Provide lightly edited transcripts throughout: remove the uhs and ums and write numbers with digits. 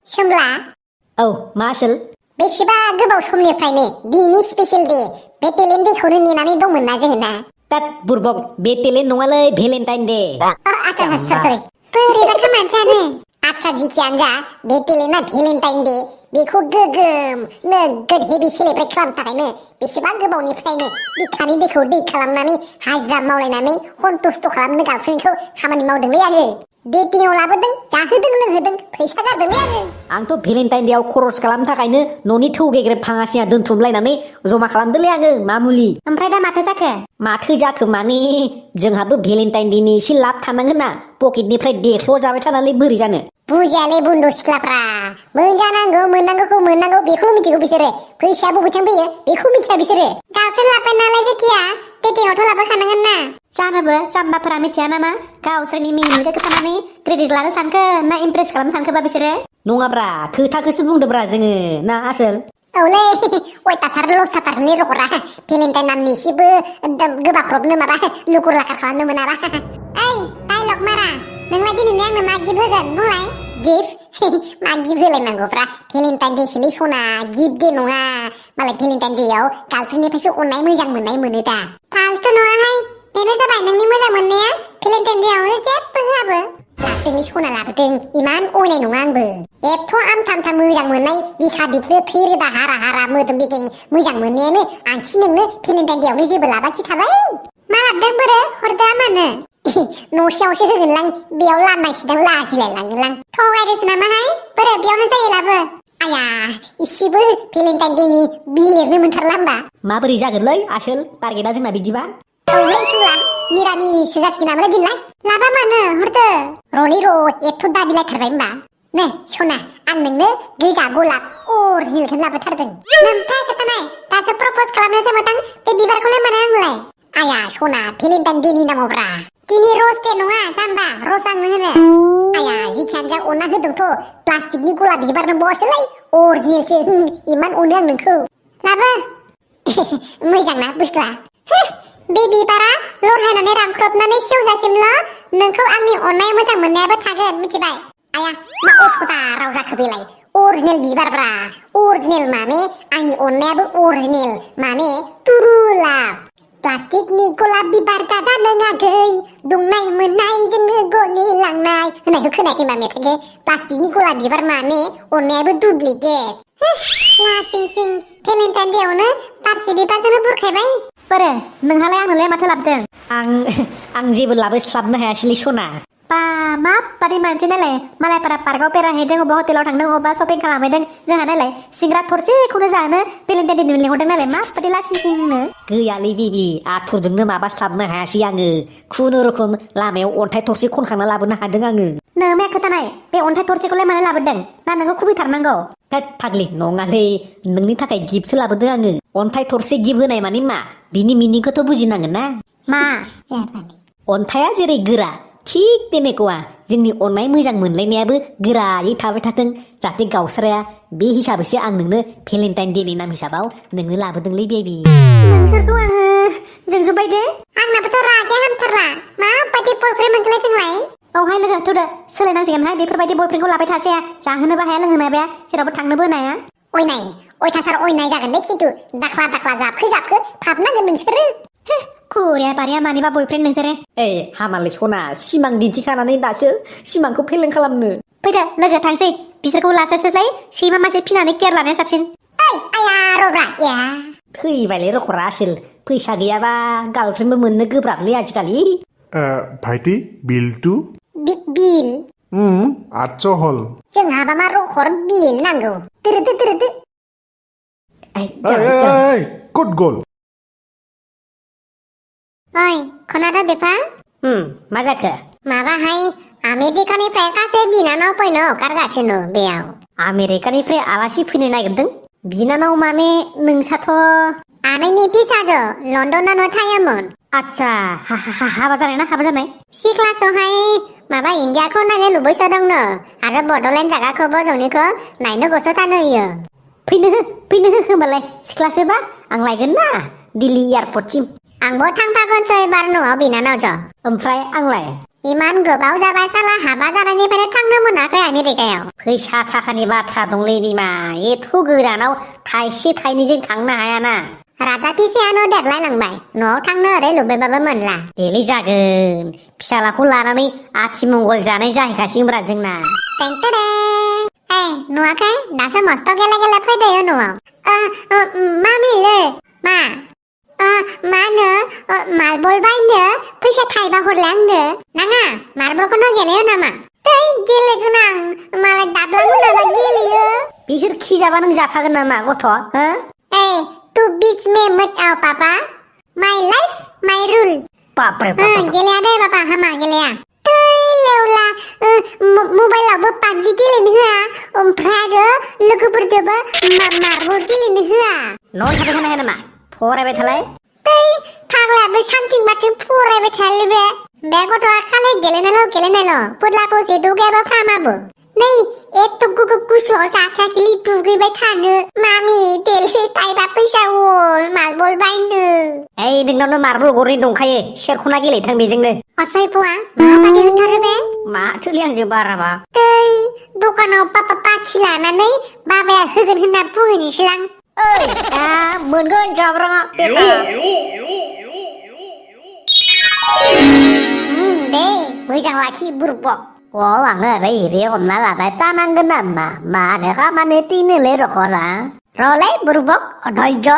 सोमला औ मा आसोल बेसेबा गोबाव समनिफ्रायनो बिनि स्पेशेल दे बे टेलेन्ट देखौनो नेनानै दंमोन ना जोङो ना तात बुरबक बे टेलेन्ट नङालै भेलेन्टाइन दे आच्छा सरि बोरैबा खामानियानो आच्छा जिखियानो जा बे टेलेन्टआ भेलेन्टाइन दे बेखौ गोगोम नोगोद हेभि सेलेब्रेट खालामनो थाखायनो बेसेबा गोबावनिफ्रायनो बिखानि दैखौ दै खालामनानै हाजिरा मावलायनानै सन्तुष्ट खालामनो गार्लफ्रेन्डखौ खामानि मावदोंलै आङो डेटिंआव लाबोदों जाहोदों लोंहोदों फैसा गारदोंलै आङो आंथ' भेलेन्टाइन देआव खरस खालामनो थाखायनो न'नि थौ गेग्रेब फाङासिया दोनथुमलायनानै जमा खालामदोंलै आङो मामुलि ओमफ्राय दा माथो जाखो माने जोंहाबो भेलेन्टाइन देनि एसे लाब थानांगोन ना पकेटनिफ्राय देख्ल' जाबाय थानानै बोरै जानो बुजियालै बुन्द सिख्लाफ्रा मोनजानांगौ मोननांगौखौ मोननांगौ बेखौल' मिथिगौ बिसोरो फैसाया बबेथिं फैयो बेखौ मिथिया बिसोरो गार्लफ्रेन्ड लाबाय नालाय जेथिया डेटिंआवथ' लाबोखानांगोन ना जानोबो जाम्बाफोरा मिथिया नामा गावसोरनि मिनिमुखौ खोथानानै क्रेडिट लानो सानखो ना इमप्रेस खालामनो सानखोबा बिसोरो नङाब्रा खोथाखौसो बुंदोब्रा जोङो ना आसोल औलै अयथासार लसाथारलै रखरा भेलेन्टाइन नामनि एसेबो गोबाख्रबनो माबा लुकुर लाखार खालामनो मोनाबा ओइ डायलग मारा नोंलाय दिनैलाय आंनो मा गिफ्ट होगोन बुंलाय गिफ्ट मा गिफ्ट होलायनांगौफ्रा भेलेन्टाइन देसोलै सना गिफ्ट दे नङा मालाय भेलेन्टाइन देआव गार्लफ्रेन्डनिफ्रायसो अननाय मोजां मोननाय मोनो दा फालतु नङाहाय बेनो जाबाय नोंनि मोजां मोननाया भेलेन्टाइन देआवनो जेबो होआबो लाबोदोंलै सना लाबोदों इमान अयनाय नङा आंबो एथ' आमथा मोजां मोननाय बिखा बिख्लो थै रोदा हारा हारा मोदोम बेगें मोजां मोननायानो आंखि नोंनो भेलेन्टाइन देआवनो जेबो लाबाखि थाबाय मा लाबोदों बोरो हरदो मानो न'सेयावसो होगोनलां बेयाव लानांसिदां लाजिलायलाङोलां थगायदोसो नामाहाय बोरो बेयावनो जायो लाबो आया इसेबो भेलेन्टाइन देनि बिल लिरनो मोनथारला होमबा माबोरै जागोनलै आसोल टारगेटआ जोंना बिदिबा औलै सुला मिरामिससो जासिगोन नामालाय दिनलाय लाबा मानो हरदो रलै एथ' दाबिलायथारबाय होमबा नै सना आं नोंनो गोजा गलाब अरिजिनेलखौनो लाबोथारदों ओमफ्राय खोथानाय दासो प्रपज खालामनोसो मोजां बे बिबारखौलाय मोनो आंलाय आया सना भेलेन्टाइन देनि नामावब्रा दिनै रस दे नङा जाम्बा रस आंनो होनो आया जिखियानो जा अनना होदोंथ' प्लास्टिकनि गलाब बिबार नंबावासोलै अरिजिनेलसो इमान अनो आं नोंखौ लाबो मोजांना बुस्थुआ बे बिबारा लरहायनानै रानख्रबनानै सेवजासिमल' नोंखौ आंनि अननाय मोजां मोननायाबो थागोन मिथिबाय आया मा असदा राव जाखो बेलाय अरिजिनेल बिबारब्रा अरिजिनेल माने आंनि अननायाबो अरिजिनेल माने तुरुलाब प्लास्टिकनि गलाब बिबार गाजा नङाखै दुंनाय मोननायजोंनो गलिलांनाय होननायखौ खोनायाखै मा मेथाइखौ प्लास्टिकनि गलाब बिबार माने अननायाबो दुप्लिकेट लासिं सिं भेलेन्टाइन देआवनो बारसे बिबारजोंनो बुरखायबाय बोरो नोंहालाय आंनोलाय माथो लाबोदों आं जेबो लाबोस्लाबनो हायासैलै सना बा माबादि मानसि नालाय मालायफोरा पार्कआव बेरायहैदों अबा हटेलाव थांदों अबा शपिं खालामहैदों जोंहा नालाय सिंग्रा थरसेखौनो जानो भेलेन्टाइन देनि लिंहरदों नालाय माबादि लासिंसिंनो गैयालै बेबि आथुरजोंनो माबास्लाबनो हायासै आङो खुनुरुखुम लामायाव अन्थाइ थरसे खनखांना लाबोनो हादों आङो नों खोथानाय बे अन्थाइ थरसेखौलाय मानो लाबोदों ना नोंखौ खुबैथारनांगौ थोद फाग्लि नङालै नोंनि थाखाय गिफ्टसो लाबोदों आङो अन्थाइ थरसे गिफ्ट होनाय माने मा बिनि मिनिंखौथ' बुजिनांगोन ना मा अन्थाइआ जेरै गोरा थिग तेनेकुवा जोंनि अननाय मोजां मोनलायनायाबो गोरायै थाबाय थाथों जाहाथे गावस्राया बे हिसाबैसो आं नोंनो भेलेन्टाइन देनि नाम हिसाबाव नोंनो लाबोदोंलै बेबि नोंसोरखौ आङो जोंजोब्बाय दे आंनाबोथ' रागाया हामथारला माबायदि बयफ्रेन्ड मोनखोलाय जोंलाय औहाय लोगो थुदो सोलायनांसिगोनहाय बेफोरबायदि बयफ्रेन्डखौ लाबाय थाजाया जाहोनोबो हाया लोंहोनो हाया जेरावबो थांनोबो हाया अयनाय अयथासार अयनाय जागोन दे खिन्थु दाख्ला जाबखो थाबनांगोन नोंसोरो खुरिया बारिया मानिबा बयफ्रेन्ड नोंसोरो हामालै सना सिमां दिन्थिखानानै दासो सिमांखौ फेलें खालामनो फैदो लोगो थांसै बिसोरखौ लास्लायस्लाय सैमा मासे फिनानै केयार लानाया साबसिन आया रब्रा या थैबायलै रखरा आसोल फैसा गैयाबा गार्लफ्रेन्डबो मोननो गोब्राबलै आजिखालि ভাইটি বিলটো बिल 800 হল जोंहाबा मा रखर बिल नांगौ दोरोदो ক'ত গ'ল ओइ खोनादों बेफा मा जाखो माबाहाय आमेरिकानिफ्राय सासे बिनानाव फैनो ओंखारगासिनो बेयाव आमेरिकानिफ्राय आलासि फैनो नागिरदों बिनानाव माने नोंसाथ' आनैनि फिसाजो लण्डनावनो थायोमोन आच्छा हाबा जानाय सिख्लासोहाय माबा इण्डियाखौ नायनो लुबैसोदोंनो आरो बड'लेण्ड जागाखौबो जोंनिखौ नायनो गोसो जानो होयो फैनो होमबालाय सिख्लासोबा आं लायगोन ना दिल्ली एयारपर्टसिम आंबो थांफागोनसो एबार न'आव बिनानावजों ओमफ्राय आंलाय इमान गोबाव जाबाय साला हाबा जानायनिफ्रायनो थांनो मोनाखै आमेरिकायाव फैसा थाखानि बाथ्रा दंलै बिमा एथ' गोजानाव थाइसे थाइनैजों थांनो हायाना राजा फिसायानो देरलायलांबाय न'आव थांनो ओरै लुबैबाबो मोनला देलै जागोन फिसालाखौ लानानै आथिमंगल जानाय जाहैखासिगोनब्रा जोंना टेंटेरें ए नुवाखै दासो मस्त गेले गेले फैदों न'आव मामिलै मा मा होनो मार्बल बायनो फैसा थाइबा हरलाय आंनो नाङा मार्बलखौनो गेलेयो नामा थै गेलेगोन आं मालाय दाब्ला मोनाबा गेलेयो बिसोर खिजाबा नों जाफागोन नामा गथ' हो ए तू बीच में मत आओ पापा माय लाइफ माय रूल बापरे गेलेया दे बाबा हामा गेलेया थै लेवला मबाइलावबो पाबजि गेलेनो होआ ओमफ्राय आरो लोगोफोरजोंबो मार्बल गेलेनो होआ न'आव थाबाय थानो हाया नामा फरायबाय थालाय थै फाग्लायाबो सानथिं बाथिं फरायबाय थायो बे गथ'आ खालि गेलेनायल' फुदला फुसि दुगैयाबो फामाबो नै एथ' गुसुआव जाखाखिलि दुगैबाय थानो मामि देले थाइबा फैसा हर मार्बल बायनो ओइ नोंनावनो मार्बल गरनै दंखायो सेरख'ना गेलेथां बेजोंनो असयफ'आ माबादि होनथारो बे माथोलै आंजों बाराबा थै दखानाव पाखि लानानै बाबाया होगोन होनना बुंहैनोसैलां ओइ मोनगोन जाब्राङा बेटा दे मोजां लाखि बुरबक आङो ओरै हमना लाबाय तानांगोन नामा मानो खामानि तिनोलै रखरा र'लै बुरबक अधैर्य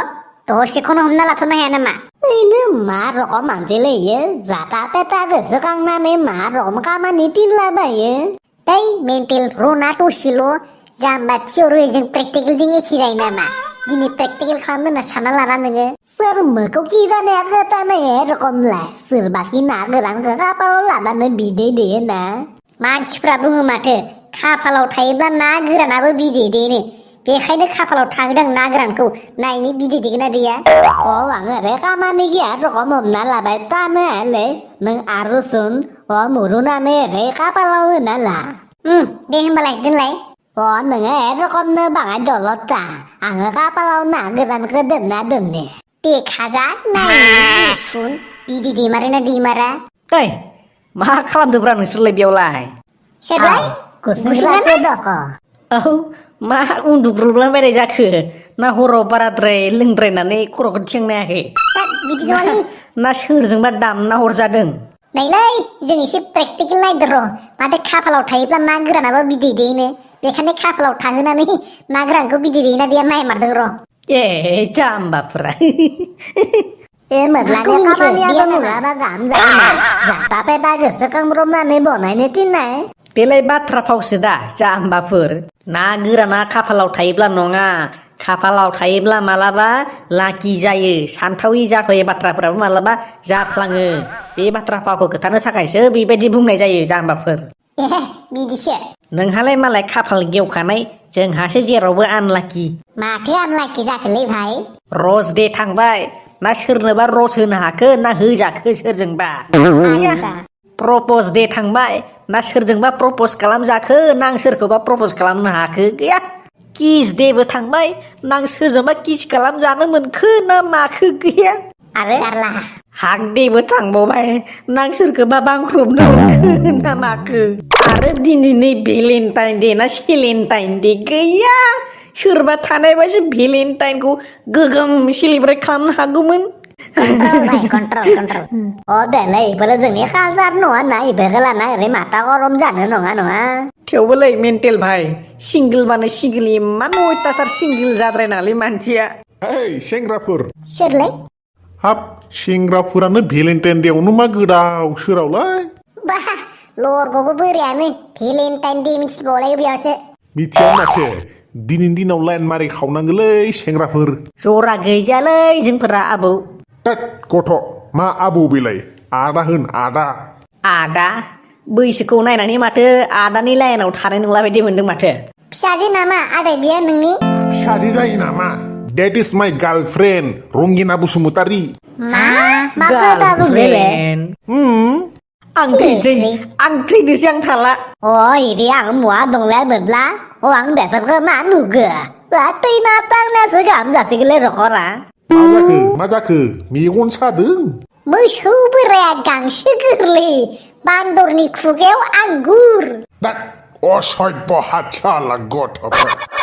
दसेखौनो हमना लाथ'नो हाया नामा ओरैनो मा रखम मानसिलै इयो जाथा पेटा गोसोखांनानै मा रखम खामानि तिनलाबायो दै मेन्टेल रना दसेल' जाम्बा थियरिजों प्रेक्टिकेलजों एखे जायो नामा दिनै प्रेक्टिकेल खालामनो होनना सानना लाना नोङो सोर मोखौ कि जानाया खोथानाय रखमलाय सोरबाखि ना गोरानखौ खाफालाव लाबानो बिदै देयो ना मानसिफ्रा बुङो माथो खाफालाव थायोब्ला ना गोरानाबो बिदै देनो बेखायनो खाफालाव थांदों ना गोरानखौ नायनि बिदै देगोन ना दैया आङो ओरै खामानि गैया रखम हमना लाबाय तानो हायालै नों आरो सुन मुरुनानै ओरै खाफालाव होना ला दे होमबालाय दोनलाय नोङो रखमनो बाङाय दलद था आङो खाफालाव ना गोरानखौ दोनना दोनने देखा नायनि सुन बिदै दैमारो ना दैमारा ओइ मा खालामदोंब्रा नोंसोरलाय बेयावलाय सोरलाय गुसुंग्रासो दख औ मा उन्दुग्रोलाबायनाय जाखो ना हराव बाराद्राय लोंद्रायनानै खर'खौ थिखांनायाखै बिदि नङालै ना सोरजोंबा दामना हरजादों नैलै जों एसे प्रेक्टिकेल नायदो र' माथो खाफालाव थायोब्ला ना गोरानाबो बिदै दैनो बेखायनो खाफालाव थाहोनानै ना गोरानखौ बिदै दैना दैया नायमारदों र' ए जाम्बाफोरा मोदलानि खामानियाबो मुलाबा गाहाम जायोना जाथा पेटा गोसोखांब्रबनानै बनायनो थिननाय बेलाय बाथ्रा फावसो दा जाम्बाफोर ना गोराना खाफालाव थायोब्ला नङा खाफालाव थायोब्ला मालाबा लाखि जायो सानथावै जाथावै बाथ्राफोराबो मालाबा जाफ्लाङो बे बाथ्रा फावखौ खोथानो थाखायसो बेबायदि बुंनाय जायो जाम्बाफोर बिदिसो नोंहालाय मालाय खाफाल गेवखानाय जोंहासो जेरावबो आनलाखि माथो आनलाखि जाखोलै भाइ रस दे थांबाय ना सोरनोबा रस होनो हाखो ना होजाखो सोरजोंबा प्रपज दे थांबाय ना सोरजोंबा प्रपज खालामजाखो ना आं सोरखौबा प्रपज खालामनो हाखो गैया किस देबो थांबाय ना आं सोरजोंबा किस खालामजानो मोनखो ना माखो गैया आरो जारला हाक देबो थांबावबाय ना आं सोरखौबा बांख्रबनो मोनखो ना माखो आरो दिनै भेलेन्टाइन दे ना सेलेन्टाइन दे गैया सोरबा थानायबासो भेलेन्टाइनखौ गोगोम सेलिब्रेट खालामनो हागौमोन कन्ट्रल देलाय इफोरो जोंनि कालचार नङा ना इफोरखौ लाना ओरै माथा गरम जानो नङा थेवबोलाय मेन्टेल भाइ सिंगोल बानो सिंगोल इमान अयथासार सिंगोल जाद्रायनालै मानसिया ओइ सेंग्राफोर सोरलै हाब सेंग्राफोरानो भेलेन्टाइन देयावनो मा गोदाव सोरावलाय बा लरग'बो बोरायानो भेलेन्टाइन दे मिथिबावलाय बेयावसो मिथिया माथो दिनैनि दिनाव लाइन मारै खावनांगोलै सेंग्राफोर जरा गैजालै जोंफोरा आबौ तात गथ' मा आबौ बेलाय आदा होन आदा बैसोखौ नायनानै माथो आदानि लाइनाव थानाय नंला बायदि मोनदों माथो फिसाजो नामा आदै बियो नोंनि फिसाजो जायो नामा डेट इज माइ गार्लफ्रेन्ड रंगिना बसुमतारी मा खोथा बुंदोले आं थैनोसै आं थाला इदि आं मुवा दंलाय मोनला आं बेफोरखौ मा नुगो थैना थांनायासो गाहाम जासिगोनलै रखरा मा जाखो मेगन सादों मोसौ बोराया गांसो गोरलै बान्दरनि खुगायाव आंगुर दा असभ्य हातसाला गथ'फोर